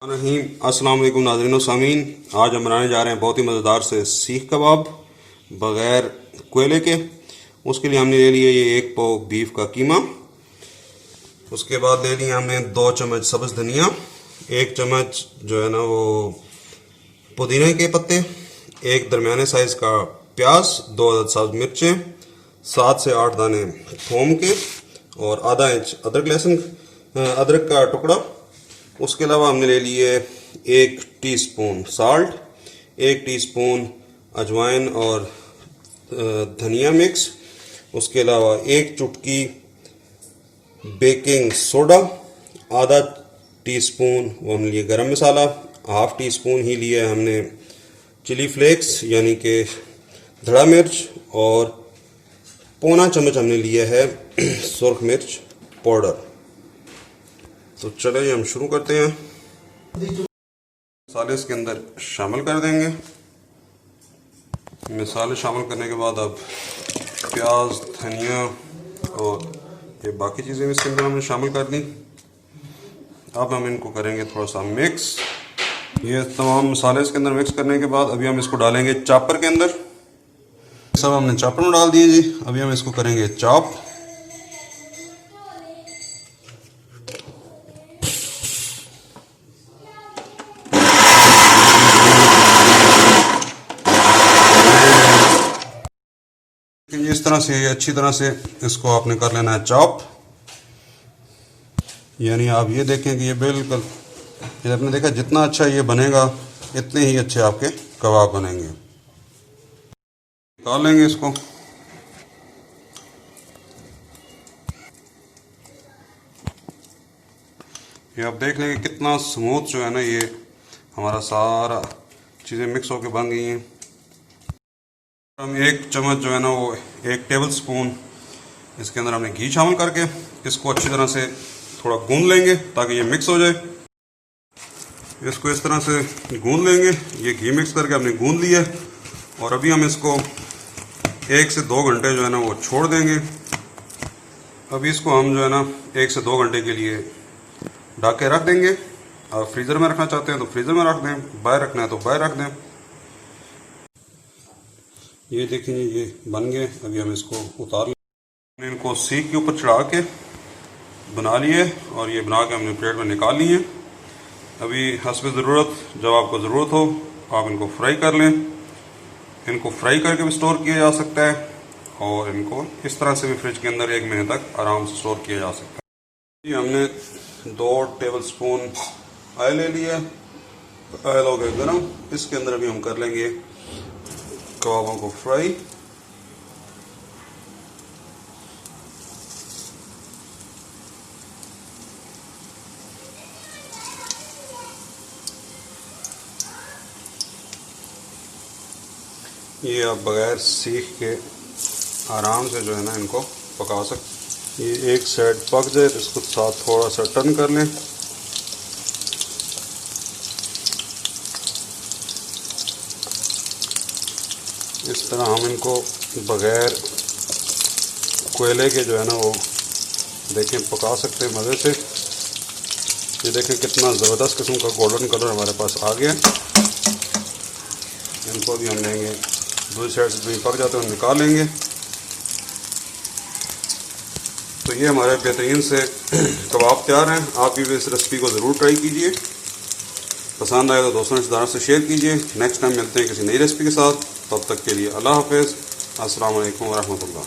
रहीम अस्सलाम वालेकुम नाज़रीन व सामीन। आज हम बनाने जा रहे हैं बहुत ही मज़ेदार से सीख कबाब बग़ैर कोयले के। उसके लिए हमने ले लिया ये 1 पाव बीफ का कीमा। उसके बाद ले लिया हमने 2 चम्मच सब्ज़ धनिया, 1 चम्मच जो है ना वो पुदीने के पत्ते, 1 दरमियाने साइज़ का प्याज, 2 अदद सब्ज़ मिर्चें, 7 से 8 दाने थूम के और आधा इंच अदरक का टुकड़ा। उसके अलावा हमने ले लिए 1 टीस्पून साल्ट, 1 टीस्पून अजवाइन और धनिया मिक्स। उसके अलावा 1 चुटकी बेकिंग सोडा, आधा टीस्पून वो हमने लिए गरम मसाला, हाफ टीस्पून ही लिया हमने चिली फ्लेक्स यानी कि धड़ा मिर्च, और पौना चम्मच हमने लिया है सुरख मिर्च पाउडर। तो चलिए हम शुरू करते हैं। मसाले इसके अंदर शामिल कर देंगे। मसाले शामिल करने के बाद अब प्याज, धनिया और ये बाकी चीज़ें भी इसके अंदर हमने शामिल कर दी। अब हम इनको करेंगे थोड़ा सा मिक्स। ये तमाम मसाले इसके अंदर मिक्स करने के बाद अभी हम इसको डालेंगे चॉपर के अंदर। सब हमने चॉपर में डाल दिए जी। अभी हम इसको करेंगे चॉप। इस तरह से अच्छी तरह से इसको आपने कर लेना है चॉप। यानी आप ये देखें कि ये बिल्कुल, ये आपने देखा जितना अच्छा ये बनेगा इतने ही अच्छे आपके कबाब बनेंगे। निकाल लेंगे इसको। ये आप देख लेंगे कितना स्मूथ जो है ना ये हमारा सारा चीज़ें मिक्स होके बन गई हैं। हम 1 चम्मच जो है ना वो 1 टेबल स्पून इसके अंदर हमने घी शामिल करके इसको अच्छी तरह से थोड़ा गूंद लेंगे ताकि ये मिक्स हो जाए। इसको इस तरह से गूंद लेंगे। ये घी मिक्स करके हमने गूंद लिया और अभी हम इसको 1 से 2 घंटे जो है ना वो छोड़ देंगे। अभी इसको हम जो है ना 1 से 2 घंटे के लिए ढक के रख देंगे। आप फ्रीज़र में रखना चाहते हैं तो फ्रीज़र में रख दें, बाहर रखना है तो बाहर रख दें। ये देखेंगे ये बन गए। अभी हम इसको उतार लें। इनको सीख के ऊपर चढ़ा के बना लिए और ये बना के हमने प्लेट में निकाल लिए। अभी हस्ब ज़रूरत जब आपको ज़रूरत हो आप इनको फ्राई कर लें। इनको फ्राई करके भी स्टोर किया जा सकता है और इनको इस तरह से भी फ्रिज के अंदर 1 महीने तक आराम से स्टोर किया जा सकता है। ये हमने 2 टेबल स्पून ऑयल ले लिया। ऑयल हो गया गर्म। इसके अंदर अभी हम कर लेंगे कबाबों को फ्राई। ये आप बगैर सीख के आराम से जो है ना इनको पका सकते। ये एक साइड पक जाए तो इसको साथ थोड़ा सा टर्न कर लें। इस तरह हम इनको बग़ैर कोयले के जो है ना वो देखें पका सकते हैं मज़े से। ये देखें कितना ज़बरदस्त किस्म का गोल्डन कलर हमारे पास आ गया। इनको भी हम लेंगे, दूसरी साइड से भी पक जाते हैं निकाल लेंगे। तो ये हमारे बेहतरीन से कबाब तैयार हैं। आप भी इस रेसिपी को ज़रूर ट्राई कीजिए। पसंद आए तो दोस्तों रिश्तेदारों से शेयर कीजिए। नेक्स्ट टाइम मिलते हैं किसी नई रेसिपी के साथ। तब तक के लिए अल्लाह हाफ़िज़। अस्सलाम वालेकुम व रहमतुल्लाह।